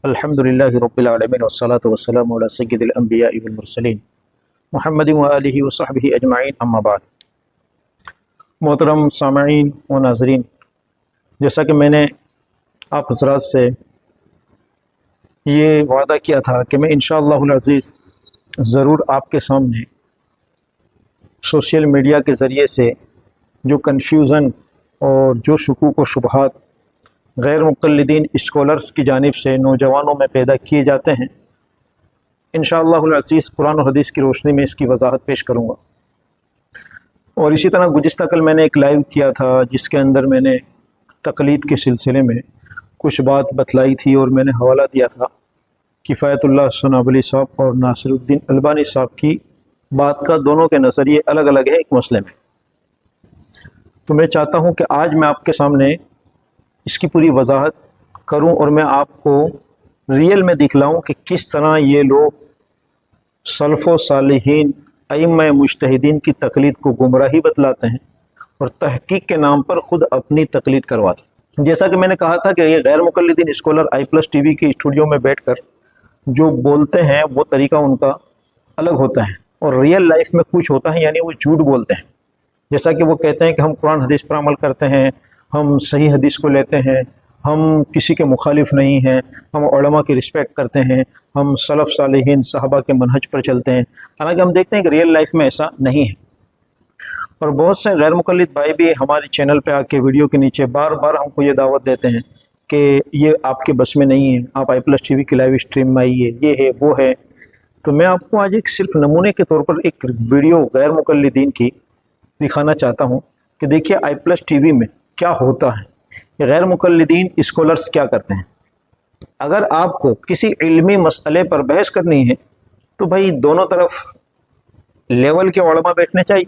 الحمد للہ رب العالمین والصلاة والسلام علی سید الانبیاء والمرسلین محمد وآلہ وصحبہ اجمعین، اما بعد۔ محترم سامعین و ناظرین، جیسا کہ میں نے آپ حضرات سے یہ وعدہ کیا تھا کہ میں انشاءاللہ العزیز ضرور آپ کے سامنے سوشل میڈیا کے ذریعے سے جو کنفیوژن اور جو شکوک و شبہات غیر مقلدین اسکالرز کی جانب سے نوجوانوں میں پیدا کیے جاتے ہیں، انشاءاللہ العزیز قرآن و حدیث کی روشنی میں اس کی وضاحت پیش کروں گا۔ اور اسی طرح گزشتہ کل میں نے ایک لائیو کیا تھا جس کے اندر میں نے تقلید کے سلسلے میں کچھ بات بتلائی تھی، اور میں نے حوالہ دیا تھا کفایت اللہ سنابلی صاحب اور ناصر الدین البانی صاحب کی بات کا۔ دونوں کے نظریے الگ الگ ہیں ایک مسئلے میں۔ تو میں چاہتا ہوں کہ آج میں آپ کے سامنے اس کی پوری وضاحت کروں اور میں آپ کو ریئل میں دکھلاؤں کہ کس طرح یہ لوگ سلف و صالحین ائمہ مجتہدین کی تقلید کو گمراہی بتلاتے ہیں اور تحقیق کے نام پر خود اپنی تقلید کرواتے ہیں۔ جیسا کہ میں نے کہا تھا کہ یہ غیر مقلدین اسکالر آئی پلس ٹی وی کے اسٹوڈیو میں بیٹھ کر جو بولتے ہیں وہ طریقہ ان کا الگ ہوتا ہے، اور ریئل لائف میں کچھ ہوتا ہے، یعنی وہ جھوٹ بولتے ہیں۔ جیسا کہ وہ کہتے ہیں کہ ہم قرآن حدیث پر عمل کرتے ہیں، ہم صحیح حدیث کو لیتے ہیں، ہم کسی کے مخالف نہیں ہیں، ہم علماء کی رسپیکٹ کرتے ہیں، ہم سلف صالحین صحابہ کے منہج پر چلتے ہیں، حالانکہ ہم دیکھتے ہیں کہ ریئل لائف میں ایسا نہیں ہے۔ اور بہت سے غیر مقلد بھائی بھی ہمارے چینل پہ آ کے ویڈیو کے نیچے بار بار ہم کو یہ دعوت دیتے ہیں کہ یہ آپ کے بس میں نہیں ہے، آپ آئی پلس ٹی وی کی لائیو اسٹریم میں آئیے، یہ ہے وہ ہے۔ تو میں آپ کو آج ایک صرف نمونے کے طور پر ایک ویڈیو غیر مقلدین کی دکھانا چاہتا ہوں کہ دیکھیے آئی پلس ٹی وی میں کیا ہوتا ہے، یہ غیر مقلدین اسکالرز کیا کرتے ہیں۔ اگر آپ کو کسی علمی مسئلے پر بحث کرنی ہے تو بھائی دونوں طرف لیول کے علماء بیٹھنے چاہیے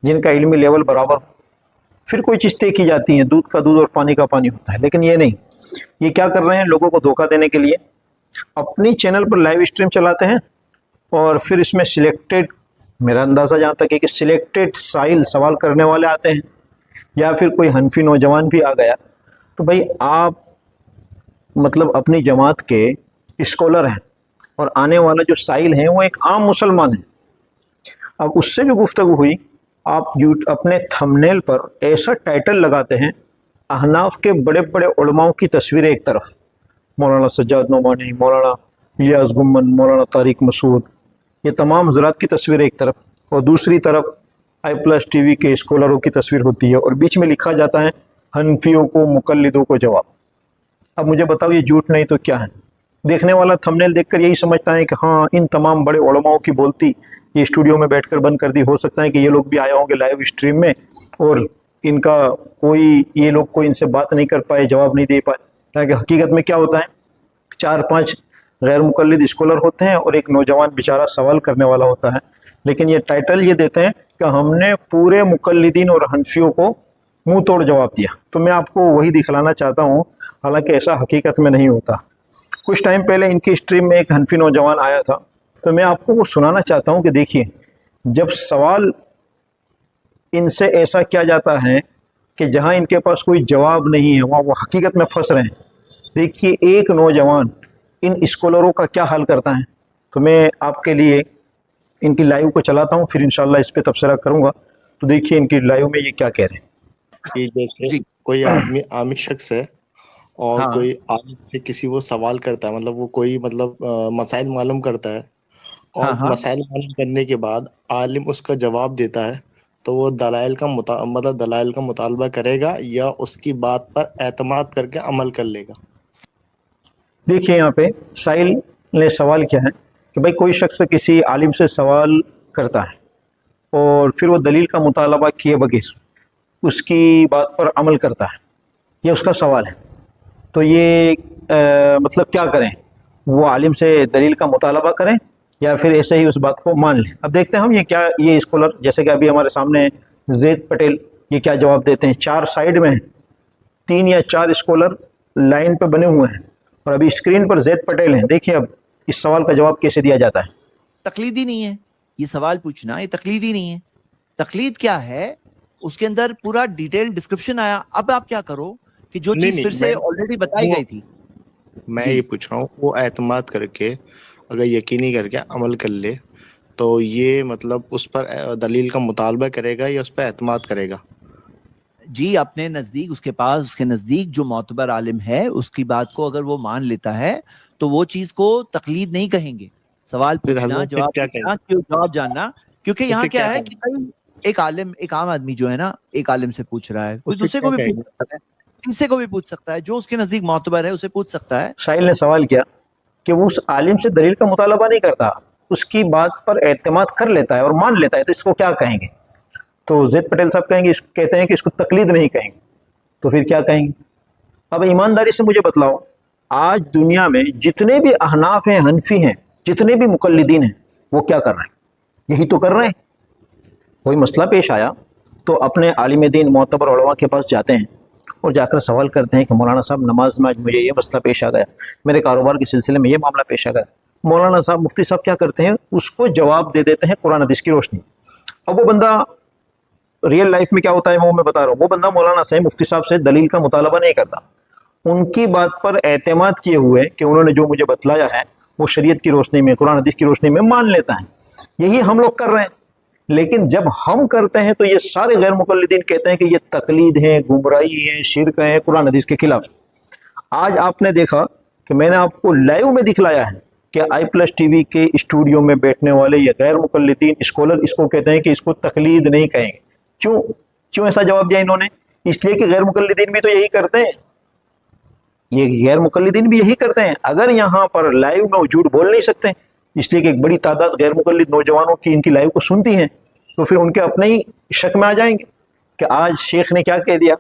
جن کا علمی لیول برابر ہو، پھر کوئی چیز طے کی جاتی ہے، دودھ کا دودھ اور پانی کا پانی ہوتا ہے۔ لیکن یہ نہیں، یہ کیا کر رہے ہیں، لوگوں کو دھوکہ دینے کے لیے اپنی چینل پر لائیو اسٹریم چلاتے ہیں اور پھر اس میں سلیکٹڈ، میرا اندازہ جہاں تک ہے کہ سلیکٹڈ سائل سوال کرنے والے آتے ہیں، یا پھر کوئی حنفی نوجوان بھی آ گیا تو بھائی آپ مطلب اپنی جماعت کے اسکالر ہیں اور آنے والا جو سائل ہیں وہ ایک عام مسلمان ہے۔ اب اس سے جو گفتگو ہوئی، آپ اپنے تھمبنیل پر ایسا ٹائٹل لگاتے ہیں، احناف کے بڑے بڑے علماؤں کی تصویریں ایک طرف، مولانا سجاد نعمانی، مولانا الیاس گمن، مولانا طارق مسعود، یہ تمام حضرات کی تصویریں ایک طرف، اور دوسری طرف آئی پلس ٹی وی کے اسکالروں کی تصویر ہوتی ہے، اور بیچ میں لکھا جاتا ہے حنفیوں کو، مقلدوں کو جواب۔ اب مجھے بتاؤ یہ جھوٹ نہیں تو کیا ہے؟ دیکھنے والا تھمبنیل دیکھ کر یہی سمجھتا ہے کہ ہاں ان تمام بڑے علماؤں کی بولتی یہ اسٹوڈیو میں بیٹھ کر بند کر دی، ہو سکتا ہے کہ یہ لوگ بھی آئے ہوں گے لائیو اسٹریم میں اور ان کا یہ لوگ کوئی ان سے بات نہیں کر پائے، جواب نہیں دے پائے۔ تاکہ حقیقت میں کیا ہوتا ہے، 4-5 غیر مقلد اسکالر ہوتے ہیں اور ایک نوجوان بیچارہ سوال کرنے والا ہوتا ہے، لیکن یہ ٹائٹل یہ دیتے ہیں کہ ہم نے پورے مقلدین اور حنفیوں کو منہ توڑ جواب دیا۔ تو میں آپ کو وہی دکھلانا چاہتا ہوں، حالانکہ ایسا حقیقت میں نہیں ہوتا۔ کچھ ٹائم پہلے ان کی اسٹریم میں ایک حنفی نوجوان آیا تھا، تو میں آپ کو وہ سنانا چاہتا ہوں کہ دیکھیے جب سوال ان سے ایسا کیا جاتا ہے کہ جہاں ان کے پاس کوئی جواب نہیں ہے وہاں وہ حقیقت میں پھنس رہے ہیں، دیکھیے ایک نوجوان ان اسکالروں کا کیا حال کرتا ہے۔ تو میں آپ کے لیے ان کی لائیو کو چلاتا ہوں، پھر انشاءاللہ اس پہ تبصرہ کروں گا۔ تو دیکھیے ان کی لائیو میں یہ کیا کہہ رہے ہیں۔ کہ جیسے جی کوئی آدمی عامی شخص ہے اور ہاں کوئی عالم سے کسی وہ سوال کرتا ہے، مطلب وہ کوئی مسائل معلوم کرتا ہے، اور ہاں ہاں مسائل معلوم کرنے کے بعد عالم اس کا جواب دیتا ہے، تو وہ دلائل کا دلائل کا مطالبہ کرے گا یا اس کی بات پر اعتماد کر کے عمل کر لے گا؟ دیکھیے یہاں پہ سائل نے سوال کیا ہے کہ بھائی کوئی شخص کسی عالم سے سوال کرتا ہے اور پھر وہ دلیل کا مطالبہ کیے بغیر اس کی بات پر عمل کرتا ہے، یہ اس کا سوال ہے۔ تو یہ مطلب کیا کریں، وہ عالم سے دلیل کا مطالبہ کریں یا پھر ایسے ہی اس بات کو مان لیں؟ اب دیکھتے ہیں ہم یہ اسکالر، جیسے کہ ابھی ہمارے سامنے زید پٹیل، یہ کیا جواب دیتے ہیں۔ 4 سائیڈ میں ہیں، 3 یا 4 اسکالر لائن پہ بنے ہوئے ہیں، اور ابھی اسکرین پر زید پٹیل ہیں۔ دیکھیے اب اس سوال کا جواب کیسے دیا جاتا ہے۔ تقلیدی نہیں ہے یہ سوال پوچھنا، یہ تقلیدی نہیں ہے۔ تقلید کیا ہے، اس کے اندر پورا ڈیٹیل ڈسکرپشن آیا۔ اب آپ کیا کرو کہ جو چیز پھر سے آلریڈی بتائی گئی تھی۔ میں جی یہ پوچھ رہا ہوں وہ اعتماد کر کے اگر یقینی کر کے عمل کر لے تو یہ مطلب اس پر دلیل کا مطالبہ کرے گا یا اس پہ اعتماد کرے گا؟ جی اپنے نزدیک اس کے پاس اس کے نزدیک جو معتبر عالم ہے اس کی بات کو اگر وہ مان لیتا ہے تو وہ چیز کو تقلید نہیں کہیں گے. سوال پھر پوچھنا، حضرت پھر جواب کیا پوچھنا، کہیں جواب جاننا. کیونکہ اس یہاں سے کیا کیا ہے کہیں کہ کئی ایک عالم، ایک عام آدمی جو ہے نا، ایک عالم سے پوچھ رہا ہے، کوئی اس سے دوسرے کیا کو بھی کہیں پوچھ سکتا ہے، تیسرے کو بھی پوچھ سکتا ہے، جو اس کے نزدیک معتبر ہے اسے پوچھ سکتا ہے. سائل نے سوال کیا کہ وہ اس عالم سے دلیل کا مطالبہ نہیں کرتا، اس کی بات پر اعتماد کر لیتا ہے اور مان لیتا ہے، تو اس کو کیا کہیں گے؟ تو زید پٹیل صاحب کہیں گے، کہتے ہیں کہ اس کو تقلید نہیں کہیں گے. تو پھر کیا کہیں گے؟ اب ایمانداری سے مجھے بتلاؤ، آج دنیا میں جتنے بھی احناف ہیں، حنفی ہیں، جتنے بھی مقلدین ہیں، وہ کیا کر رہے ہیں؟ یہی تو کر رہے ہیں. کوئی مسئلہ پیش آیا تو اپنے عالم دین معتبر علماء کے پاس جاتے ہیں اور جا کر سوال کرتے ہیں کہ مولانا صاحب نماز میں آج مجھے یہ مسئلہ پیش آ گیا، میرے کاروبار کے سلسلے میں یہ معاملہ پیش آ گیا. مولانا صاحب، مفتی صاحب کیا کرتے ہیں؟ اس کو جواب دے دیتے ہیں قرآن حدیث کی روشنی. اب وہ بندہ ریئل لائف میں کیا ہوتا ہے وہ میں بتا رہا ہوں، وہ بندہ مولانا صاحب مفتی صاحب سے دلیل کا مطالبہ نہیں کرتا، ان کی بات پر اعتماد کیے ہوئے کہ انہوں نے جو مجھے بتلایا ہے وہ شریعت کی روشنی میں، قرآن حدیث کی روشنی میں مان لیتا ہے. یہی ہم لوگ کر رہے ہیں. لیکن جب ہم کرتے ہیں تو یہ سارے غیر مقلدین کہتے ہیں کہ یہ تقلید ہے، گمراہی ہے، شرک ہے، قرآن حدیث کے خلاف. آج آپ نے دیکھا کہ میں نے آپ کو لائیو میں دکھلایا ہے کہ آئی پلس ٹی وی کے اسٹوڈیو میں بیٹھنے والے یہ غیر مقلدین اسکالر اس کو کہتے ہیں کہ اس کو تقلید نہیں کہیں گے. کیوں ایسا جواب دیا انہوں نے؟ اس لیے کہ غیر مقلدین بھی تو یہی کرتے ہیں، یہ غیر مقلدین بھی یہی کرتے ہیں. اگر یہاں پر لائیو میں وہ جھوٹ بول نہیں سکتے اس لیے کہ ایک بڑی تعداد غیر مقلد نوجوانوں کی ان کی لائیو کو سنتی ہیں، تو پھر ان کے اپنے ہی شک میں آ جائیں گے کہ آج شیخ نے کیا کہہ دیا.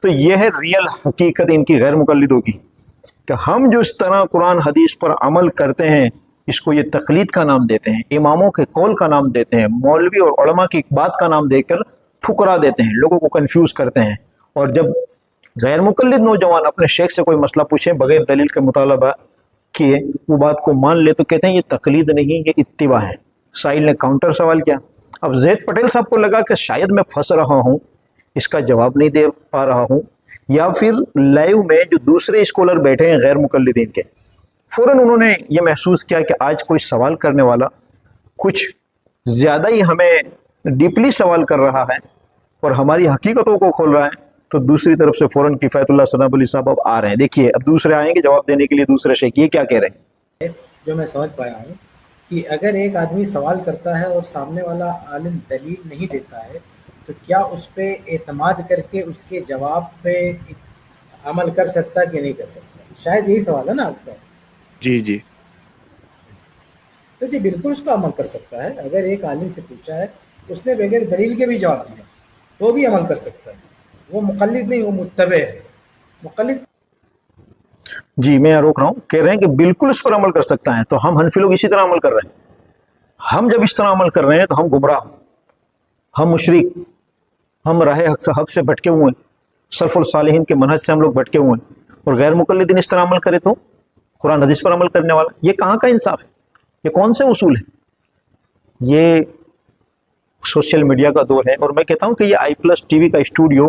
تو یہ ہے ریئل حقیقت ان کی غیر مقلدوں کی، کہ ہم جو اس طرح قرآن حدیث پر عمل کرتے ہیں اس کو یہ تقلید کا نام دیتے ہیں، اماموں کے قول کا نام دیتے ہیں، مولوی اور علماء کی بات کا نام دے کر ٹھکرا دیتے ہیں، لوگوں کو کنفیوز کرتے ہیں. اور جب غیر مقلد نوجوان اپنے شیخ سے کوئی مسئلہ پوچھیں بغیر دلیل کے مطالبہ کیے وہ بات کو مان لے تو کہتے ہیں یہ تقلید نہیں، یہ اتباع ہے. سائل نے کاؤنٹر سوال کیا. اب زید پٹیل صاحب کو لگا کہ شاید میں پھنس رہا ہوں، اس کا جواب نہیں دے پا رہا ہوں، یا پھر لائیو میں جو دوسرے اسکالر بیٹھے ہیں غیر مقلدین کے، فوراً انہوں نے یہ محسوس کیا کہ آج کوئی سوال کرنے والا کچھ زیادہ ہی ہمیں ڈیپلی سوال کر رہا ہے اور ہماری حقیقتوں کو کھول رہا ہے. تو دوسری طرف سے فوراً کفایت اللہ ثناء علی صاحب اب آ رہے ہیں. دیکھیے اب دوسرے آئیں گے جواب دینے کے لیے، دوسرے شیخ یہ کیا کہہ رہے ہیں. جو میں سمجھ پایا ہوں کہ اگر ایک آدمی سوال کرتا ہے اور سامنے والا عالم دلیل نہیں دیتا ہے تو کیا اس پہ اعتماد کر کے اس کے جواب پہ عمل کر سکتا کہ نہیں کر سکتا؟ شاید یہی سوال ہے نا آپ کا. جی تو جی بالکل اس کو عمل کر سکتا ہے. اگر ایک عالم سے پوچھا ہے اس نے بغیر دلیل کے بھی جواب دیا تو بھی عمل کر سکتا ہے. وہ مقلد نہیں، وہ متبع ہے. مقلد جی میں روک رہا ہوں، کہہ رہے ہیں کہ بالکل اس پر عمل کر سکتا ہے. تو ہم حنفی لوگ اسی طرح عمل کر رہے ہیں. ہم جب اس طرح عمل کر رہے ہیں تو ہم گمراہ، ہم مشرک، ہم راہ حق سے بھٹکے ہوئے ہیں، سلف الصالحین کے منہج سے ہم لوگ بھٹکے ہوئے ہیں. اور غیر مقلدین اس طرح عمل کرے تو قرآن حدیث پر عمل کرنے والا، یہ کہاں کا انصاف ہے؟ یہ کون سے اصول ہیں؟ یہ سوشل میڈیا کا دور ہے. اور میں کہتا ہوں کہ یہ آئی پلس ٹی وی کا اسٹوڈیو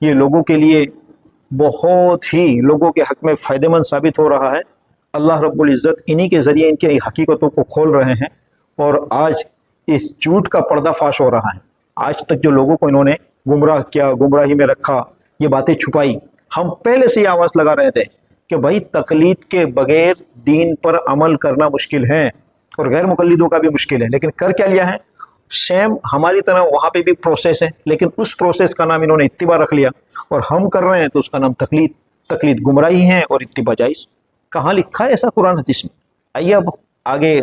یہ لوگوں کے لیے بہت ہی لوگوں کے حق میں فائدہ مند ثابت ہو رہا ہے. اللہ رب العزت انہی کے ذریعے ان کی حقیقتوں کو کھول رہے ہیں اور آج اس جھوٹ کا پردہ فاش ہو رہا ہے. آج تک جو لوگوں کو انہوں نے گمراہ کیا، گمراہی میں رکھا، یہ باتیں چھپائی، ہم پہلے سے یہ آواز لگا رہے تھے کہ بھائی تقلید کے بغیر دین پر عمل کرنا مشکل ہے اور غیر مقلدوں کا بھی مشکل ہے. لیکن کر کیا لیا ہے؟ سیم ہماری طرح وہاں پہ بھی پروسیس ہے، لیکن اس پروسیس کا نام انہوں نے اتباع رکھ لیا اور ہم کر رہے ہیں تو اس کا نام تقلید. تقلید گمراہی ہے اور اتباع جائز. کہاں لکھا ہے ایسا قرآن حدیث میں؟ آئیے اب آگے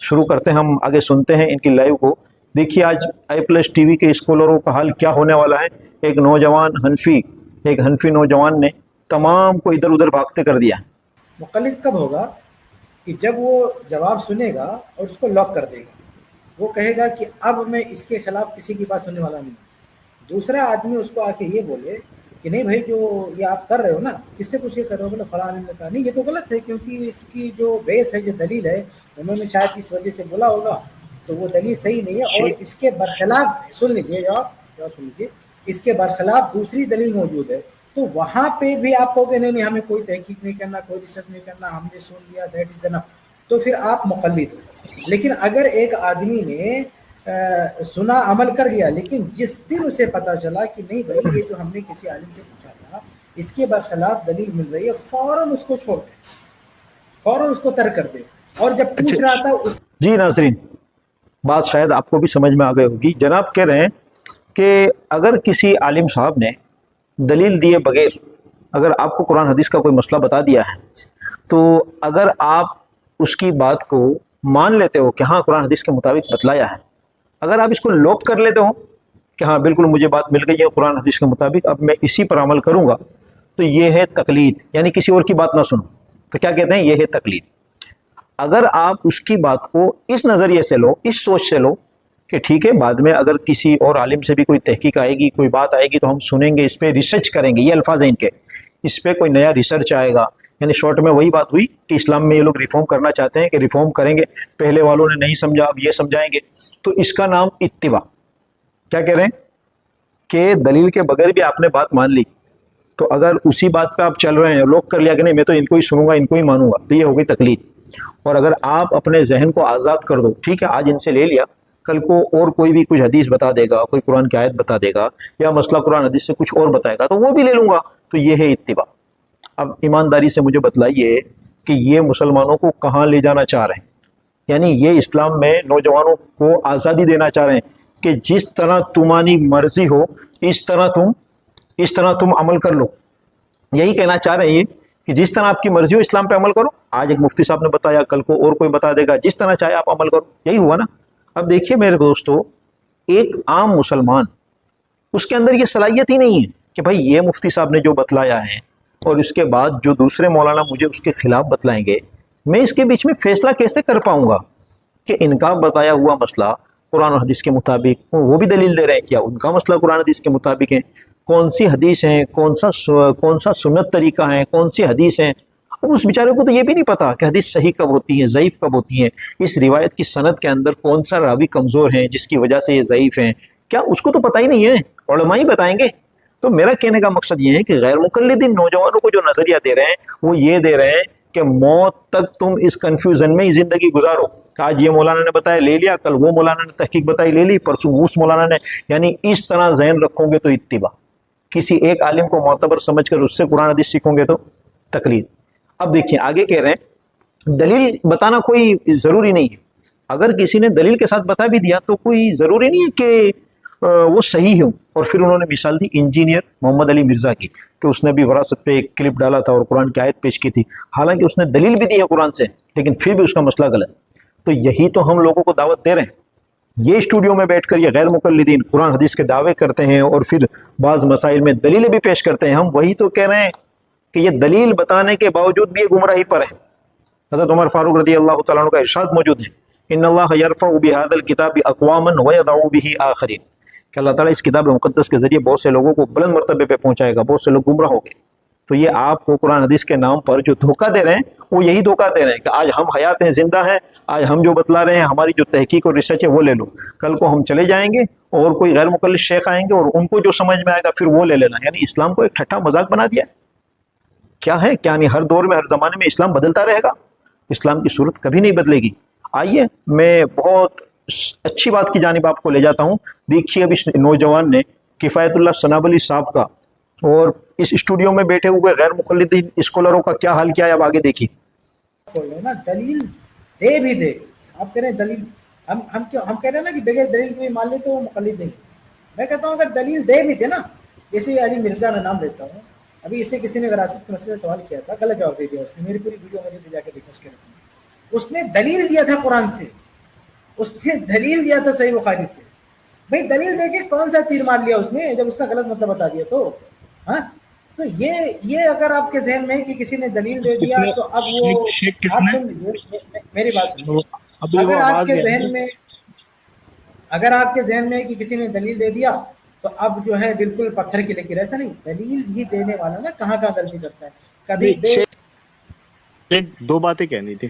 شروع کرتے ہیں، ہم آگے سنتے ہیں ان کی لائیو کو. دیکھیے آج آئی پلس ٹی وی کے اسکالروں کا حال کیا ہونے والا ہے. ایک حنفی نوجوان نے تمام کو ادھر ادھر بھاگتے کر دیا. مقلد کب ہوگا؟ کہ جب وہ جواب سنے گا اور اس کو لاک کر دے گا. وہ کہے گا کہ اب میں اس کے خلاف کسی کی بات سننے والا نہیں. دوسرا آدمی اس کو آ کے یہ بولے کہ نہیں بھائی جو یہ آپ کر رہے ہو نا، کس سے پوچھ کے کر رہے ہو؟ بولے فلاں نے کہا. نہیں، یہ تو غلط ہے، کیونکہ اس کی جو بیس ہے، جو دلیل ہے، انہوں نے شاید اس وجہ سے بولا ہوگا، تو وہ دلیل صحیح نہیں ہے. اور اس کے برخلاف سن لیجیے، جواب سن لیجیے، اس کے برخلاف دوسری دلیل موجود ہے تو وہاں پہ بھی آپ کہو کہ نہیں ہمیں کوئی تحقیق نہیں کرنا، کوئی ریسرچ نہیں کرنا، ہم نے سن لیا دیٹ از انف، تو پھر آپ مقلد ہو. لیکن اگر ایک آدمی نے سنا عمل کر گیا، لیکن جس دن اسے پتا چلا کہ نہیں بھائی یہ جو ہم نے کسی عالم سے پوچھا تھا اس کے برخلاف دلیل مل رہی ہے، فوراً اس کو چھوڑ دے، فوراً اس کو ترک کر دے. اور جب پوچھ رہا تھا اس جی ناظرین، بات شاید آپ کو بھی سمجھ میں آ گئی ہوگی. جناب کہہ رہے ہیں کہ اگر کسی عالم صاحب نے دلیل دیے بغیر اگر آپ کو قرآن حدیث کا کوئی مسئلہ بتا دیا ہے، تو اگر آپ اس کی بات کو مان لیتے ہو کہ ہاں قرآن حدیث کے مطابق بتلایا ہے، اگر آپ اس کو لوک کر لیتے ہو کہ ہاں بالکل مجھے بات مل گئی ہے قرآن حدیث کے مطابق، اب میں اسی پر عمل کروں گا، تو یہ ہے تقلید، یعنی کسی اور کی بات نہ سنو. تو کیا کہتے ہیں؟ یہ ہے تقلید. اگر آپ اس کی بات کو اس نظریے سے لو، اس سوچ سے لو کہ ٹھیک ہے بعد میں اگر کسی اور عالم سے بھی کوئی تحقیق آئے گی، کوئی بات آئے گی تو ہم سنیں گے، اس پہ ریسرچ کریں گے، یہ الفاظ ہیں ان کے، اس پہ کوئی نیا ریسرچ آئے گا. یعنی شارٹ میں وہی بات ہوئی کہ اسلام میں یہ لوگ ریفارم کرنا چاہتے ہیں کہ ریفارم کریں گے، پہلے والوں نے نہیں سمجھا اب یہ سمجھائیں گے. تو اس کا نام اتباع. کیا کہہ رہے ہیں کہ دلیل کے بغیر بھی آپ نے بات مان لی، تو اگر اسی بات پہ آپ چل رہے ہیں، لوگ کر لیا کہ نہیں میں تو ان کو ہی سنوں گا، ان کو ہی مانوں گا، تو یہ ہو گئی تقلید. اور اگر آپ اپنے ذہن کو آزاد کر دو، ٹھیک ہے آج ان سے لے لیا، کل کو اور کوئی بھی کچھ حدیث بتا دے گا، کوئی قرآن کی آیت بتا دے گا، یا مسئلہ قرآن حدیث سے کچھ اور بتائے گا، تو وہ بھی لے لوں گا، تو یہ ہے اتباع. اب ایمانداری سے مجھے بتلائیے کہ یہ مسلمانوں کو کہاں لے جانا چاہ رہے ہیں؟ یعنی یہ اسلام میں نوجوانوں کو آزادی دینا چاہ رہے ہیں کہ جس طرح تمہاری مرضی ہو اس طرح تم عمل کر لو. یہی کہنا چاہ رہے ہیں یہ کہ جس طرح آپ کی مرضی ہو اسلام پہ عمل کرو. آج ایک مفتی صاحب نے بتایا، کل کو اور کوئی بتا دے گا، جس طرح چاہے آپ عمل کرو. یہی ہوا نا. اب دیکھیے میرے دوستو، ایک عام مسلمان اس کے اندر یہ صلاحیت ہی نہیں ہے کہ بھائی یہ مفتی صاحب نے جو بتلایا ہے اور اس کے بعد جو دوسرے مولانا مجھے اس کے خلاف بتلائیں گے، میں اس کے بیچ میں فیصلہ کیسے کر پاؤں گا کہ ان کا بتایا ہوا مسئلہ قرآن و حدیث کے مطابق، وہ بھی دلیل دے رہے ہیں کیا ان کا مسئلہ قرآن حدیث کے مطابق ہے، کون سی حدیث ہیں، کون سا سنت طریقہ ہے، کون سی حدیث ہیں. اب اس بیچارے کو تو یہ بھی نہیں پتا کہ حدیث صحیح کب ہوتی ہے، ضعیف کب ہوتی ہے، اس روایت کی سند کے اندر کون سا راوی کمزور ہیں جس کی وجہ سے یہ ضعیف ہیں، کیا اس کو تو پتہ ہی نہیں ہے، علماء ہی بتائیں گے. تو میرا کہنے کا مقصد یہ ہے کہ غیر مقلدین نوجوانوں کو جو نظریہ دے رہے ہیں وہ یہ دے رہے ہیں کہ موت تک تم اس کنفیوژن میں ہی زندگی گزارو کہ آج یہ مولانا نے بتایا لے لیا، کل وہ مولانا نے تحقیق بتائی لے لی، پرسوں اس مولانا نے. یعنی اس طرح ذہن رکھو گے تو اتباع، کسی ایک عالم کو معتبر سمجھ کر اس سے قرآن حدیث سیکھو گے تو تقلید. اب دیکھیں آگے کہہ رہے ہیں دلیل بتانا کوئی ضروری نہیں ہے. اگر کسی نے دلیل کے ساتھ بتا بھی دیا تو کوئی ضروری نہیں ہے کہ وہ صحیح ہو. اور پھر انہوں نے مثال دی انجینئر محمد علی مرزا کی کہ اس نے بھی وراثت پہ ایک کلپ ڈالا تھا اور قرآن کی آیت پیش کی تھی، حالانکہ اس نے دلیل بھی دی ہے قرآن سے، لیکن پھر بھی اس کا مسئلہ غلط. تو یہی تو ہم لوگوں کو دعوت دے رہے ہیں. یہ اسٹوڈیو میں بیٹھ کر یہ غیر مقلدین قرآن حدیث کے دعوے کرتے ہیں اور پھر بعض مسائل میں دلیلیں بھی پیش کرتے ہیں. ہم وہی تو کہہ رہے ہیں کہ یہ دلیل بتانے کے باوجود بھی یہ گمراہی پر ہیں. حضرت عمر فاروق رضی اللہ تعالیٰ عنہ کا ارشاد موجود ہے، ان اللہ یرفع بہذا الکتاب اقواما ویضع بہ آخرین، کہ اللہ تعالیٰ اس کتاب مقدس کے ذریعے بہت سے لوگوں کو بلند مرتبے پہ پہنچائے گا، بہت سے لوگ گمراہ ہو گئے. تو یہ آپ کو قرآن حدیث کے نام پر جو دھوکہ دے رہے ہیں وہ یہی دھوکہ دے رہے ہیں کہ آج ہم حیات ہیں، زندہ ہیں، آج ہم جو بتلا رہے ہیں ہماری جو تحقیق اور ریسرچ ہے وہ لے لو، کل کو ہم چلے جائیں گے اور کوئی غیر مقلد شیخ آئیں گے اور ان کو جو سمجھ میں آئے گا پھر وہ لے لینا. یعنی اسلام کو ایک ٹھٹھا مذاق بنا دیا کیا ہے. کیا نہیں ہر دور میں ہر زمانے میں اسلام بدلتا رہے گا؟ اسلام کی صورت کبھی نہیں بدلے گی. آئیے میں بہت اچھی بات کی جانب آپ کو لے جاتا ہوں. دیکھیے اب اس نوجوان نے کفایت اللہ سنابلی صاحب کا اور اس اسٹوڈیو میں بیٹھے ہوئے غیر مقلدین اسکالروں کا کیا حال کیا ہے، اب آگے دیکھیے. نا دلیل دے بھی دے، آپ کہہ رہے ہیں دلیل ہم کہہ رہے ہیں نا کہ بغیر دلیل کوئی مان لے تو وہ مقلد نہیں. میں کہتا ہوں اگر دلیل دے بھی دے نا، جیسے علی مرزا میں نام لیتا ہوں، ابھی اس سے کسی نے وراثت کے مسئلے سوال کیا تھا، غلط جواب دے دیا اس نے. میری پوری ویڈیو مجھے جا کے دیکھو، اس کے اس نے دلیل دیا تھا قرآن سے، اس نے دلیل دیا تھا صحیح بخاری سے. بھائی دلیل دے کے کون سا تیر مار لیا اس نے جب اس کا غلط مطلب بتا دیا تو ہاں. تو یہ اگر آپ کے ذہن میں ہے کہ کسی نے دلیل دے دیا تو اب وہ آپ سن لیجیے میری بات سنیے. اگر آپ کے ذہن میں ہے کہ کسی نے دلیل دے دیا تو اب جو ہے بالکل پتھر کی لکیر. ایسا نہیں، دلیل بھی دینے والا نا کہاں غلطی کرتا ہے. کبھی دو باتیں کہنی تھی.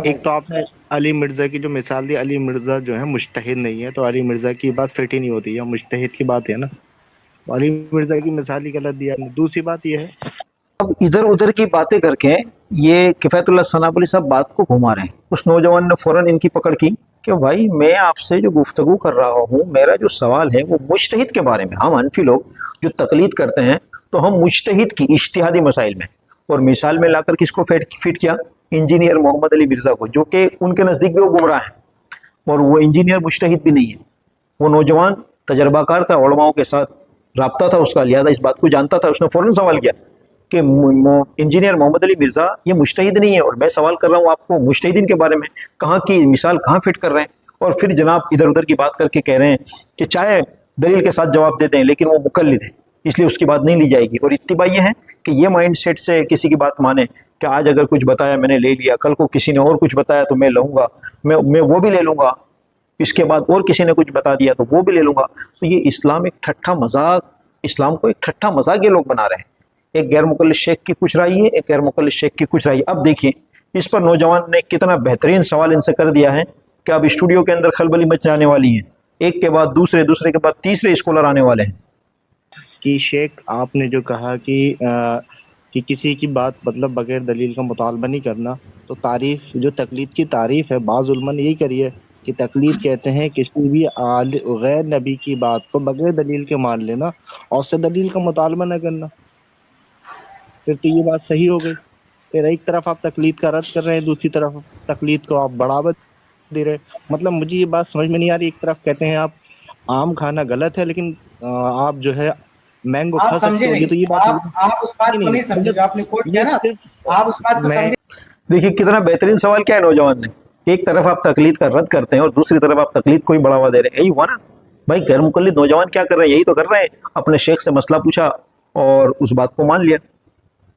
ایک تو آپ نے علی مرزا کی جو مثال دی، علی مرزا جو ہے مجتہد نہیں ہے، تو علی مرزا کی بات فٹ ہی نہیں ہوتی ہے، مجتہد کی بات ہے نا. علی مرزا کی مثال ہی غلط دیا. دوسری بات یہ ہے اب ادھر ادھر کی باتیں کر کے یہ کفایت اللہ ثنابلی صاحب بات کو گھما رہے ہیں. اس نوجوان نے فوراً ان کی پکڑ کی کہ بھائی میں آپ سے جو گفتگو کر رہا ہوں، میرا جو سوال ہے وہ مجتہد کے بارے میں. ہم حنفی لوگ جو تقلید کرتے ہیں تو ہم مجتہد کی اجتہادی مسائل میں، اور مثال میں لا کر کس کو فٹ کیا؟ انجینئر محمد علی مرزا کو، جو کہ ان کے نزدیک بھی وہ گمراہ ہیں، اور وہ انجینئر مجتہد بھی نہیں ہے. وہ نوجوان تجربہ کار تھا، علماؤں کے ساتھ رابطہ تھا اس کا، لہٰذا اس بات کو جانتا تھا. اس نے فوراً سوال کیا کہ انجینئر محمد علی مرزا یہ مجتہد نہیں ہے، اور میں سوال کر رہا ہوں آپ کو مجتہدین کے بارے میں، کہاں کی مثال کہاں فٹ کر رہے ہیں؟ اور پھر جناب ادھر ادھر کی بات کر کے کہہ رہے ہیں کہ چاہے دلیل کے ساتھ جواب دے دیں لیکن وہ مقلد ہے، اس لیے اس کی بات نہیں لی جائے گی. اور اتباع یہ ہے کہ یہ مائنڈ سیٹ سے کسی کی بات مانے کہ آج اگر کچھ بتایا میں نے لے لیا، کل کو کسی نے اور کچھ بتایا تو میں لوں گا، میں وہ بھی لے لوں گا، اس کے بعد اور کسی نے کچھ بتا دیا تو وہ بھی لے لوں گا. تو یہ اسلام ایک ٹھٹھا مذاق، اسلام کو ایک ٹھٹھا مذاق یہ لوگ بنا رہے ہیں. ایک غیر مقلد شیخ کی کچھ رائے ہے، ایک غیر مقلد شیخ کی کچھ رائے. اب دیکھیں اس پر نوجوان نے کتنا بہترین سوال ان سے کر دیا ہے کہ اب اسٹوڈیو کے اندر خلبلی مچ جانے والی ہیں، ایک کے بعد دوسرے، دوسرے کے بعد تیسرے اسکالر آنے والے ہیں. کہ شیخ آپ نے جو کہا کہ کسی کی بات مطلب بغیر دلیل کا مطالبہ نہیں کرنا، تو تعریف جو تقلید کی تعریف ہے بعض علماء نے یہی کری ہے کہ تقلید کہتے ہیں کسی بھی غیر نبی کی بات کو بغیر دلیل کے مان لینا اور اس سے دلیل کا مطالبہ نہ کرنا. پھر تو یہ بات صحیح ہو گئی. پھر ایک طرف آپ تقلید کا رد کر رہے ہیں، دوسری طرف تقلید کو آپ بڑھاوا دے رہے. مطلب مجھے یہ بات سمجھ میں نہیں آ رہی. ایک طرف کہتے ہیں آپ آم کھانا غلط ہے لیکن آپ جو ہے مینگو آپ کھا سمجھے سکتے ہو. یہ تو یہ بات آپ اس بات کو نہیں سمجھے جو آپ نے کوٹ کیا نا، آپ اس بات کو سمجھے. دیکھیے کتنا بہترین سوال کیا ہے نوجوان نے. ایک طرف آپ تقلید کا رد کرتے ہیں اور دوسری طرف آپ تقلید کو ہی بڑھاوا دے رہے ہیں. یہی ہوا نا بھائی، غیر مقلد نوجوان کیا کر رہے ہیں؟ یہی تو کر رہے ہیں. اپنے شیخ سے مسئلہ پوچھا اور اس بات کو مان لیا،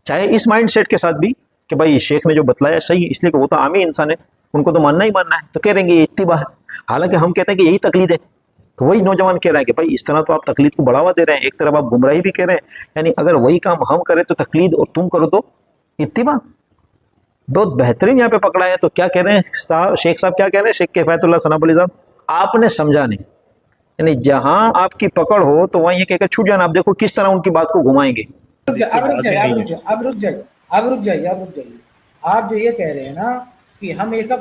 چاہے اس مائنڈ سیٹ کے ساتھ بھی کہ بھائی شیخ نے جو بتلایا صحیح ہے، اس لیے کہ وہ تو عامی انسان ہے، ان کو تو ماننا ہی ماننا ہے، تو کہہ رہیں گے یہ اتباع ہے. حالانکہ ہم کہتے ہیں کہ یہی تقلید ہے. تو وہی نوجوان کہہ رہا ہے کہ بھائی اس طرح تو آپ تقلید کو بڑھاوا دے رہے ہیں، ایک طرف آپ گمراہی بھی کہہ رہے ہیں. یعنی اگر وہی کام ہم کریں تو تقلید اور تم کرو تو اتباع. بہت بہترین یہاں پہ پکڑا ہے. تو کیا کہہ رہے ہیں شیخ صاحب، کیا کہہ رہے ہیں شیخ کفایت اللہ ثنابلی صاحب؟ آپ نے سمجھا نہیں. یعنی جہاں آپ کی پکڑ ہو تو وہاں یہ کہہ کر چھوٹ جانا. آپ دیکھو کس طرح ان کی بات کو گھمائیں گے. اب رک جائیے. آپ جو یہ کہہ رہے ہیں نا کہ ہم ایک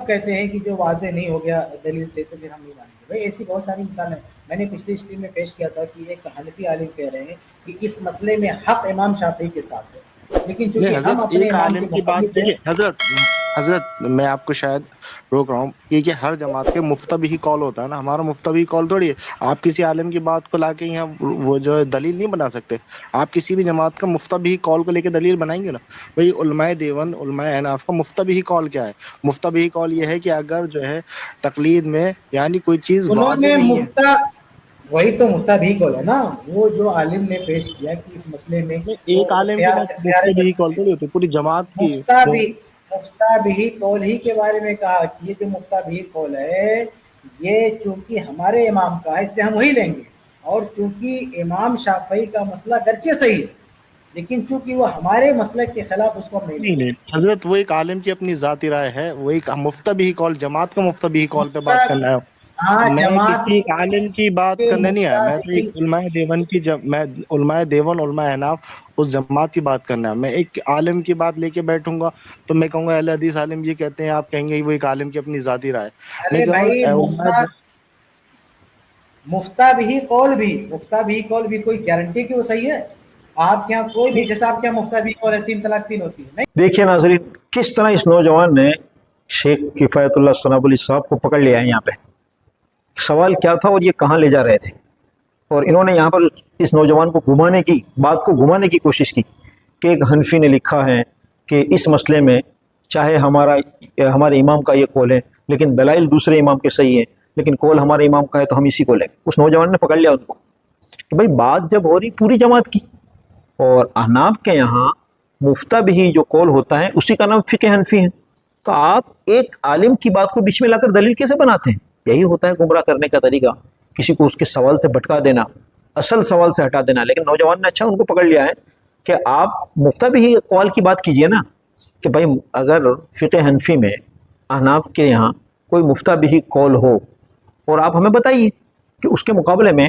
کہتے ہیں کہ جو واضح نہیں ہو گیا دلیل سے تو پھر ہم نہیں مانیں گے. بھائی ایسی بہت ساری مثالیں میں نے پچھلی اسٹریم میں پیش کیا تھا کہ ایک حنفی عالم کہہ رہے ہیں کہ اس مسئلے میں حق امام شافعی کے ساتھ ہے، لیکن چونکہ ہم اپنے ایک امام عالم کے کی بات مقلد ہیں. دیکھیے حضرت میں آپ کو شاید روک رہا ہوں کہ ہر جماعت کے مفتبی ہی کال ہوتا ہے نا، ہمارا مفتبی کال تھوڑی ہے. آپ کسی عالم کی بات کو لا کے یہاں وہ جو ہے دلیل نہیں بنا سکتے. آپ کسی بھی جماعت کا مفتبی کال کو لے کے دلیل بنائیں گے نا. بھائی علماء دیوبند، علماء احناف کا مفتبی کال کیا ہے؟ مفتبی کال یہ ہے کہ اگر جو ہے تقلید میں یعنی کوئی چیز انہوں واضح نے نہیں ہے، وہی تو مفتہ بھی کال ہے نا، وہ جو عالم نے پیش کیا کہ اس مسئلے میں وہ ایک عالم کی خیار بات مفتبی کال تھوڑی ہوتی، پوری جماعت کی. مفتہ بھی قول ہی کے بارے میں کہا کہ یہ جو مفتہ بھی قول ہے یہ چونکہ ہمارے امام کا ہے اس لیے ہم وہی لیں گے، اور چونکہ امام شافعی کا مسئلہ گرچہ صحیح ہے لیکن چونکہ وہ ہمارے مسلک کے خلاف اس کو ہم نہیں لیں گے. نہیں حضرت، وہ ایک عالم کی اپنی ذاتی رائے ہے. وہ ایک مفتبی کال، جماعت کا مفتبی کال پہ بات کرنا ہے. ہاں میں جماعت کسی عالم کی بات کے کرنے نہیں آیا. میں تو ایک مفتبی علماء دیوبند کی میں علماء دیوبند، علماء احناف اس جماعت کی بات کرنا ہے. میں ایک عالم کی بات لے کے بیٹھوں گا تو میں کہوں گا اہل حدیث عالم یہ کہتے ہیں، آپ کہیں گے وہ ایک عالم کی اپنی ذاتی رائے. میں ارے کہوں بھائی گا مفتہ بھی قول بھی کوئی گارنٹی کہ وہ صحیح ہے؟ آپ کے یہاں کوئی بھی، جیسا آپ کے یہاں مفتہ بھی قول ہے 3 طلاق 3 ہوتی ہے نہیں. دیکھیے ناظرین کس طرح اس نوجوان نے شیخ کفایت اللہ ثنابلی صاحب کو پکڑ لیا ہے. یہاں پہ سوال کیا تھا اور یہ کہاں لے جا رہے تھے، اور انہوں نے یہاں پر اس نوجوان کو بات کو گھمانے کی کوشش کی کہ ایک حنفی نے لکھا ہے کہ اس مسئلے میں چاہے ہمارے امام کا یہ قول ہے لیکن دلائل دوسرے امام کے صحیح ہیں، لیکن قول ہمارے امام کا ہے تو ہم اسی کو لیں گے. اس نوجوان نے پکڑ لیا ان کو کہ بھائی بات جب ہو رہی پوری جماعت کی، اور احناف کے یہاں مفتہ بھی جو قول ہوتا ہے اسی کا نام فقہ حنفی ہے، تو آپ ایک عالم کی بات کو بیچ میں لا کر دلیل کیسے بناتے ہیں؟ یہی ہوتا ہے گمراہ کرنے کا طریقہ، کسی کو اس کے سوال سے بھٹکا دینا، اصل سوال سے ہٹا دینا. لیکن نوجوان نے اچھا ان کو پکڑ لیا ہے کہ آپ مفتہ بھی قول کی بات کیجئے نا، کہ بھائی اگر فقہ حنفی میں احناف کے یہاں کوئی مفتہ بھی قول ہو اور آپ ہمیں بتائیے کہ اس کے مقابلے میں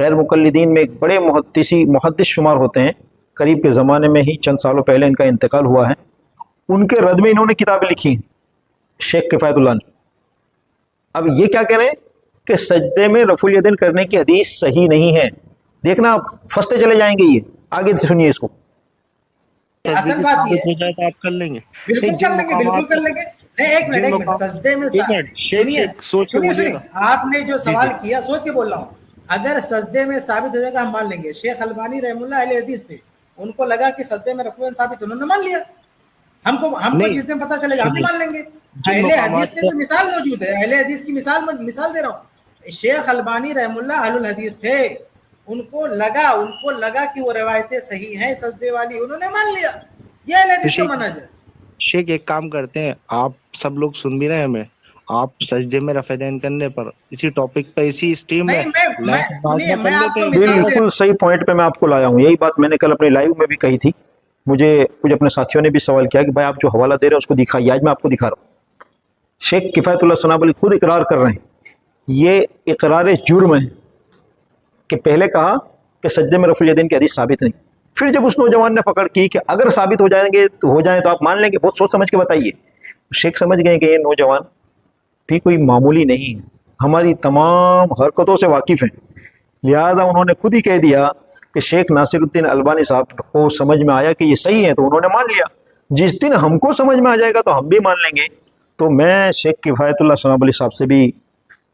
غیر مقلدین میں ایک بڑے محدث شمار ہوتے ہیں، قریب کے زمانے میں ہی چند سالوں پہلے ان کا انتقال ہوا ہے، ان کے رد میں انہوں نے کتابیں لکھی ہیں، شیخ کفایت اللہ نے۔ اب یہ کیا کہہ رہے ہیں کہ سجدے میں رفع الیدین کرنے کی حدیث صحیح نہیں ہے۔ دیکھنا آپ پھنستے چلے جائیں گے، یہ آگے سنیے اس کو۔ اصل بات یہ ہو جائے تو آپ کر لیں گے، بالکل کر لیں گے، بالکل کر لیں گے۔ نہیں، ایک منٹ سجدے میں سنیے، آپ نے جو سوال کیا سوچ کے بول رہا ہوں، اگر سجدے میں ثابت ہو جائے گا ہم مان لیں گے۔ شیخ البانی رحم اللہ اہل حدیث تھے، ان کو لگا کہ سجدے میں رفع ثابت، انہوں نے مان لیا۔ ہم کو جس دن پتہ چلے گا ہم بھی مان لیں گے۔ اہل حدیث میں تو مثال موجود ہے، اہل حدیث کی مثال دے رہا ہوں۔ شیخ البانی رحم اللہ اہل الحدیث تھے، ان کو لگا کہ وہ روایتیں صحیح ہیں سجدے والی، انہوں نے مان لیا۔ یہ اہل حدیث کا منہج ہے۔ شیخ ایک کام کرتے ہیں، آپ سب لوگ سن بھی رہے ہیں ہمیں، آپ سجدے میں رفع دین کرنے پر اسی ٹاپک پہ اسی اسٹریم میں بالکل صحیح پوائنٹ پہ میں آپ کو لایا ہوں۔ یہی بات میں نے کل اپنے لائیو میں بھی کہی تھی، مجھے کچھ اپنے ساتھیوں نے بھی سوال کیا کہ بھائی آپ جو حوالہ دے رہے ہیں اس کو دکھائیے، آج میں آپ کو دکھا رہا ہوں۔ شیخ کفایت اللہ ثناء علی خود اقرار کر رہے ہیں، یہ اقرار جرم ہے کہ پہلے کہا کہ سجدے میں رفع الیدین کی حدیث ثابت نہیں، پھر جب اس نوجوان نے پکڑ کی کہ اگر ثابت ہو جائیں تو آپ مان لیں گے، بہت سوچ سمجھ کے بتائیے۔ شیخ سمجھ گئے کہ یہ نوجوان بھی کوئی معمولی نہیں، ہماری تمام حرکتوں سے واقف ہیں، لہذا انہوں نے خود ہی کہہ دیا کہ شیخ ناصر الدین البانی صاحب کو سمجھ میں آیا کہ یہ صحیح ہے تو انہوں نے مان لیا، جس دن ہم کو سمجھ میں آ جائے گا تو ہم بھی مان لیں گے۔ تو میں شیخ کفایت اللہ ثناء علی صاحب سے بھی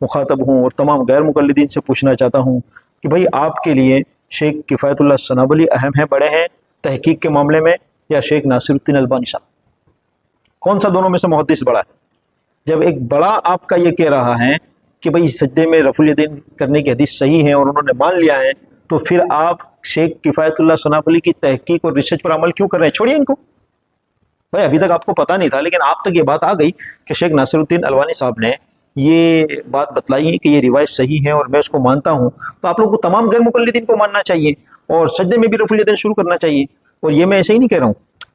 مخاطب ہوں اور تمام غیر مقلدین سے پوچھنا چاہتا ہوں کہ بھائی آپ کے لیے شیخ کفایت اللہ ثناء علی اہم ہیں، بڑے ہیں تحقیق کے معاملے میں، یا شیخ ناصر الدین البانی صاحب؟ کون سا دونوں میں سے محدث بڑا ہے؟ جب ایک بڑا آپ کا یہ کہہ رہا ہے کہ بھائی سجدے میں رفع الیدین کرنے کی حدیث صحیح ہے اور انہوں نے مان لیا ہے، تو پھر آپ شیخ کفایت اللہ ثناء علی کی تحقیق اور ریسرچ پر عمل کیوں کر رہے ہیں؟ چھوڑیے ان کو۔ بھائی ابھی تک آپ کو پتہ نہیں تھا، لیکن آپ تک یہ بات آ گئی کہ شیخ ناصر الدین البانی صاحب نے یہ بات بتلائی ہے کہ یہ روایت صحیح ہے اور میں اس کو مانتا ہوں، تو آپ لوگ کو تمام غیر مقلدین کو ماننا چاہیے اور سجدے میں بھی رفع الیدین شروع کرنا چاہیے۔ اور یہ میں ایسے ہی نہیں کہہ رہا ہوں،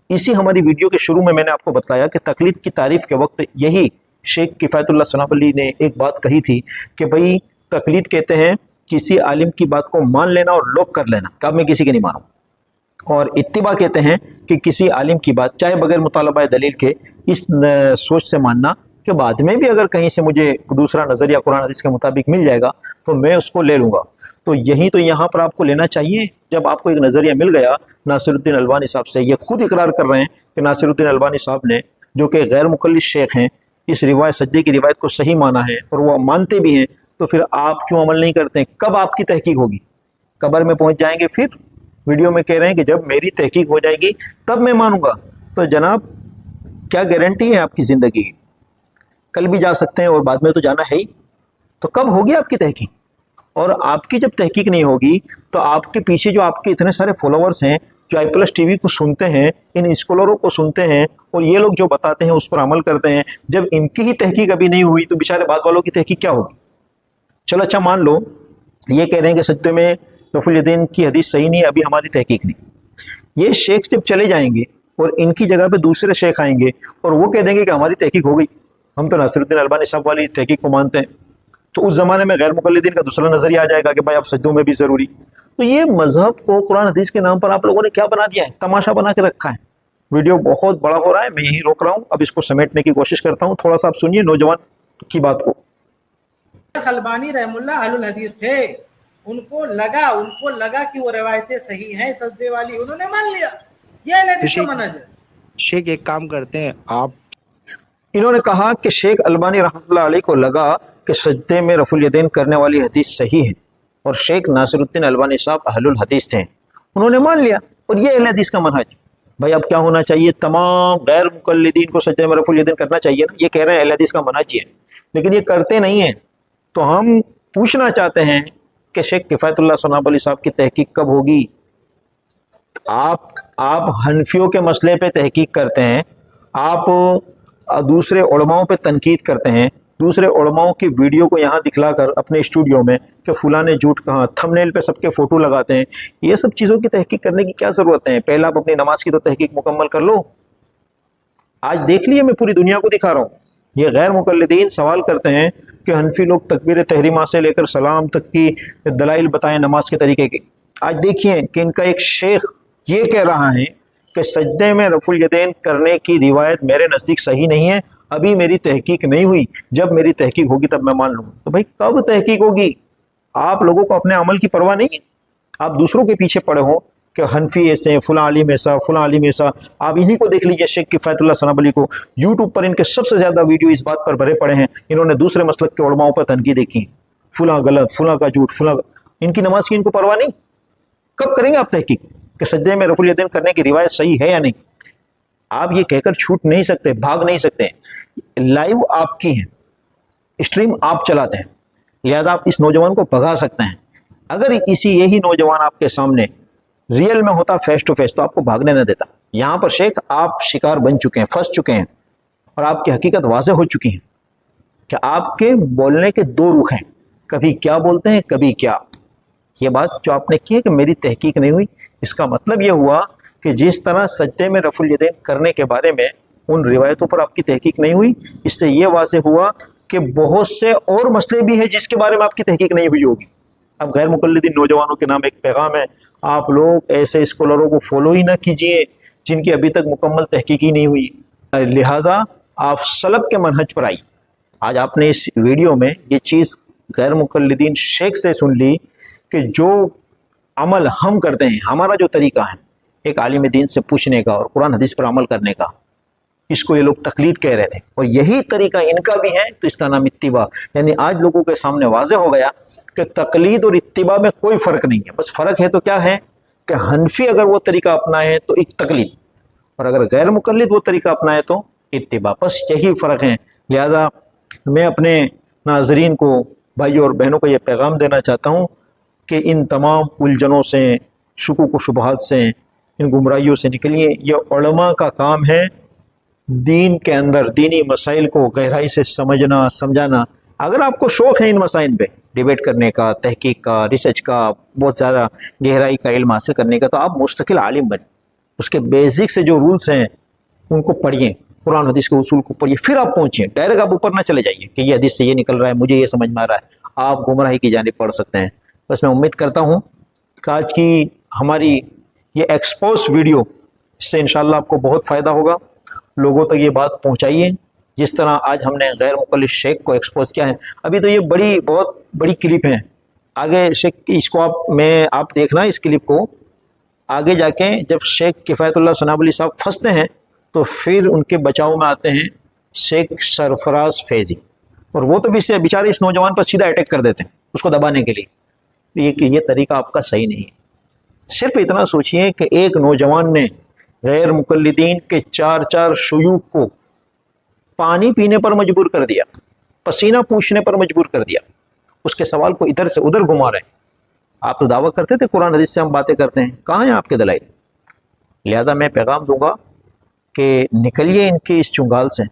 اسی ہماری ویڈیو کے شروع میں نے آپ کو بتلایا کہ تقلید کی تعریف کے وقت یہی شیخ کفایت اللہ ثناء علی نے ایک بات کہی تھی کہ بھائی تقلید کہتے ہیں کسی عالم کی بات کو مان لینا اور لوگ کر لینا کہ اب میں کسی کی نہیں مانوں، اور اتباع کہتے ہیں کہ کسی عالم کی بات چاہے بغیر مطالبہ دلیل کے اس سوچ سے ماننا کہ بعد میں بھی اگر کہیں سے مجھے دوسرا نظریہ قرآن حدیث کے مطابق مل جائے گا تو میں اس کو لے لوں گا۔ تو یہی تو یہاں پر آپ کو لینا چاہیے۔ جب آپ کو ایک نظریہ مل گیا ناصر الدین البانی صاحب سے، یہ خود اقرار کر رہے ہیں کہ ناصر الدین البانی صاحب نے جو کہ غیر مقلد شیخ ہیں اس روایت سجدے کی روایت کو صحیح مانا ہے اور وہ مانتے بھی ہیں، تو پھر آپ کیوں عمل نہیں کرتے ہیں؟ کب آپ کی تحقیق ہوگی؟ قبر میں پہنچ جائیں گے پھر ویڈیو میں کہہ رہے ہیں کہ جب میری تحقیق ہو جائے گی تب میں مانوں گا۔ تو جناب کیا گارنٹی ہے آپ کی زندگی کی؟ کل بھی جا سکتے ہیں اور بعد میں تو جانا ہے ہی، تو کب ہوگی آپ کی تحقیق؟ اور آپ کی جب تحقیق نہیں ہوگی تو آپ کے پیچھے جو آپ کے اتنے سارے فالوورز ہیں جو آئی پلس ٹی وی کو سنتے ہیں، ان اسکالروں کو سنتے ہیں اور یہ لوگ جو بتاتے ہیں اس پر عمل کرتے ہیں، جب ان کی ہی تحقیق ابھی نہیں ہوئی تو بیچارے بعد والوں کی تحقیق کیا ہوگی؟ چلو اچھا مان لو یہ کہہ رہے ہیں کہ سجدے میں رفع الیدین کی حدیث صحیح نہیں ہے، ابھی ہماری تحقیق نہیں۔ یہ شیخ جب چلے جائیں گے اور ان کی جگہ پہ دوسرے شیخ آئیں گے اور وہ کہہ دیں گے کہ ہماری تحقیق ہو گئی، ہم تو ناصر الدین البانی صاحب والی تحقیق کو مانتے ہیں، تو اس زمانے میں غیر مقلدین کا دوسرا نظریہ آ جائے گا کہ بھائی اب سجدوں میں بھی ضروری۔ تو یہ مذہب کو قرآن حدیث کے نام پر آپ لوگوں نے کیا بنا دیا ہے؟ تماشا بنا کے رکھا ہے۔ ویڈیو بہت بڑا ہو رہا ہے، میں یہی روک رہا ہوں، اب اس کو سمیٹنے کی کوشش کرتا ہوں۔ تھوڑا سا آپ سنیے نوجوان کی بات کو۔ شیخ البانی رحم اللہ اہل الحدیث تھے، ان کو لگا کہ وہ روایتیں صحیح ہیں سجدے والی، انہوں نے مان لیا۔ یہ اہل حدیث کا منہج ہے۔ شیخ ایک کام کرتے ہیں، آپ انہوں نے کہا کہ شیخ البانی رحمۃ اللہ علیہ کو لگا کہ سجدے میں رفع الیدین کرنے والی حدیث صحیح ہے اور شیخ ناصر الدین البانی صاحب اہل الحدیث تھے، انہوں نے مان لیا، اور یہ اہل حدیث کا منہج۔ بھائی اب کیا ہونا چاہیے؟ تمام غیر مقلدین کو سجدے میں رفع الیدین کرنا چاہیے نا، یہ کہہ رہے ہیں اہل حدیث کا منہج ہے، لیکن یہ کرتے نہیں ہیں۔ تو ہم پوچھنا چاہتے ہیں کہ شیخ کفایت اللہ ثناء علی صاحب کی تحقیق کب ہوگی؟ آپ حنفیوں کے مسئلے پہ تحقیق کرتے ہیں، آپ دوسرے علماؤں پہ تنقید کرتے ہیں، دوسرے علماؤں کی ویڈیو کو یہاں دکھلا کر اپنے اسٹوڈیو میں کہ فلاں نے جھوٹ کہا، تھم نیل پہ سب کے فوٹو لگاتے ہیں۔ یہ سب چیزوں کی تحقیق کرنے کی کیا ضرورت ہے؟ پہلے آپ اپنی نماز کی تو تحقیق مکمل کر لو۔ آج دیکھ لیے میں پوری دنیا کو دکھا رہا ہوں یہ غیر مقلدین سوال کرتے ہیں کہ حنفی لوگ تکبیر تحریمہ سے لے کر سلام تک کی دلائل بتائیں نماز کے طریقے کے. آج دیکھیے کہ ان کا ایک شیخ یہ کہہ رہا ہے کہ سجدے میں رفع الیدین کرنے کی روایت میرے نزدیک صحیح نہیں ہے، ابھی میری تحقیق نہیں ہوئی، جب میری تحقیق ہوگی تب میں مان لوں گا. تو بھائی کب تحقیق ہوگی؟ آپ لوگوں کو اپنے عمل کی پرواہ نہیں ہے، آپ دوسروں کے پیچھے پڑے ہوں کہ حنفی ایسے، فلاں عالم ایسا، فلاں عالم ایسا. آپ انہی کو دیکھ لیجئے، شیخ کفایت اللہ ثناء علی کو یوٹیوب پر ان کے سب سے زیادہ ویڈیو اس بات پر بھرے پڑے ہیں، انہوں نے دوسرے مسلک کے علماؤں پر تنقیدیں کی، فلاں غلط، فلاں کا جھوٹ، فلاں. ان کی نماز کی ان کو پرواہ نہیں. کب کریں گے آپ تحقیق کہ سجدے میں رفع الیدین کرنے کی روایت صحیح ہے یا نہیں؟ آپ یہ کہہ کر چھوٹ نہیں سکتے، بھاگ نہیں سکتے. لائیو آپ کی ہے، اسٹریم آپ چلاتے ہیں، لہذا آپ اس نوجوان کو بھگا سکتے ہیں. اگر یہی نوجوان آپ کے سامنے ریئل میں ہوتا فیس ٹو فیس تو آپ کو بھاگنے نہ دیتا. یہاں پر شیخ آپ شکار بن چکے ہیں، پھنس چکے ہیں، اور آپ کی حقیقت واضح ہو چکی ہے کہ آپ کے بولنے کے دو رخ ہیں، کبھی کیا بولتے ہیں، کبھی کیا. یہ بات جو آپ نے کی ہے کہ میری تحقیق نہیں ہوئی، اس کا مطلب یہ ہوا کہ جس طرح سجدے میں رفع الیدین کرنے کے بارے میں ان روایتوں پر آپ کی تحقیق نہیں ہوئی، اس سے یہ واضح ہوا کہ بہت سے اور مسئلے بھی ہیں جس کے بارے میں آپ کی تحقیق نہیں ہوئی ہوگی. اب غیر مقلدین نوجوانوں کے نام ایک پیغام ہے، آپ لوگ ایسے اسکالروں کو فالو ہی نہ کیجیے جن کی ابھی تک مکمل تحقیق ہی نہیں ہوئی. لہٰذا آپ سلف کے منہج پر آئیے. آج آپ نے اس ویڈیو میں یہ چیز غیر مقلدین شیخ سے سن لی کہ جو عمل ہم کرتے ہیں، ہمارا جو طریقہ ہے ایک عالم دین سے پوچھنے کا اور قرآن حدیث پر عمل کرنے کا، اس کو یہ لوگ تقلید کہہ رہے تھے، اور یہی طریقہ ان کا بھی ہے، تو اس کا نام اتباع. یعنی آج لوگوں کے سامنے واضح ہو گیا کہ تقلید اور اتباع میں کوئی فرق نہیں ہے. بس فرق ہے تو کیا ہے کہ حنفی اگر وہ طریقہ اپنائے تو ایک تقلید، اور اگر غیر مقلد وہ طریقہ اپنائے تو اتباع. بس یہی فرق ہے. لہذا میں اپنے ناظرین کو، بھائیوں اور بہنوں کو یہ پیغام دینا چاہتا ہوں کہ ان تمام الجھنوں سے، شکوک و شبہات سے، ان گمراہیوں سے نکلیے. یہ علماء کا کام ہے دین کے اندر دینی مسائل کو گہرائی سے سمجھنا، سمجھانا. اگر آپ کو شوق ہے ان مسائل پہ ڈیبیٹ کرنے کا، تحقیق کا، ریسرچ کا، بہت زیادہ گہرائی کا علم حاصل کرنے کا، تو آپ مستقل عالم بنیں. اس کے بیسک سے جو رولز ہیں ان کو پڑھیے، قرآن حدیث کے اصول کو پڑھیے، پھر آپ پہنچیے. ڈائریکٹ آپ اوپر نہ چلے جائیے کہ یہ حدیث سے یہ نکل رہا ہے، مجھے یہ سمجھ میں آ رہا ہے. آپ گمراہی کی جانب پڑھ سکتے ہیں. بس میں امید کرتا ہوں کہ آج کی ہماری یہ ایکسپوز ویڈیو، اس سے انشاءاللہ آپ کو بہت فائدہ ہوگا. لوگوں تک یہ بات پہنچائیے جس طرح آج ہم نے غیر مقلد شیخ کو ایکسپوز کیا ہے. ابھی تو یہ بہت بڑی کلپ ہیں، آگے شیخ اس کو آپ دیکھنا اس کلپ کو. آگے جا کے جب شیخ کفایت اللہ ثناء علی صاحب پھنستے ہیں تو پھر ان کے بچاؤ میں آتے ہیں شیخ سرفراز فیضی، اور وہ تو بھی بیچارے اس نوجوان پر سیدھا اٹیک کر دیتے ہیں اس کو دبانے کے لیے. یہ طریقہ آپ کا صحیح نہیں ہے. صرف اتنا سوچئے کہ ایک نوجوان نے غیر مقلدین کے 4 شیوخ کو پانی پینے پر مجبور کر دیا، پسینہ پوچھنے پر مجبور کر دیا، اس کے سوال کو ادھر سے ادھر گھما رہے ہیں. آپ تو دعویٰ کرتے تھے قرآن حدیث سے ہم باتیں کرتے ہیں، کہاں ہیں آپ کے دلائل؟ لہذا میں پیغام دوں گا کہ نکلیے ان کے اس چنگال سے،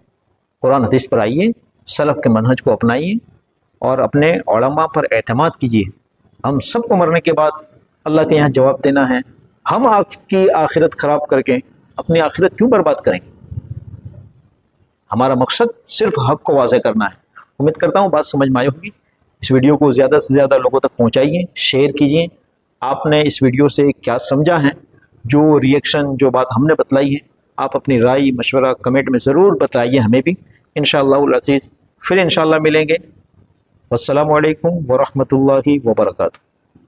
قرآن حدیث پر آئیے، سلف کے منہج کو اپنائیے اور اپنے علماء پر اعتماد کیجیے. ہم سب کو مرنے کے بعد اللہ کے یہاں جواب دینا ہے. ہم آپ کی آخرت خراب کر کے اپنی آخرت کیوں برباد کریں گے؟ ہمارا مقصد صرف حق کو واضح کرنا ہے. امید کرتا ہوں بات سمجھ میں آئی ہوگی. اس ویڈیو کو زیادہ سے زیادہ لوگوں تک پہنچائیے، شیئر کیجیے. آپ نے اس ویڈیو سے کیا سمجھا ہے، جو ریئیکشن، جو بات ہم نے بتلائی ہے، آپ اپنی رائے مشورہ کمنٹ میں ضرور بتائیے ہمیں بھی. انشاءاللہ العزیز پھر انشاءاللہ ملیں گے. والسلام علیکم ورحمۃ اللہ وبرکاتہ.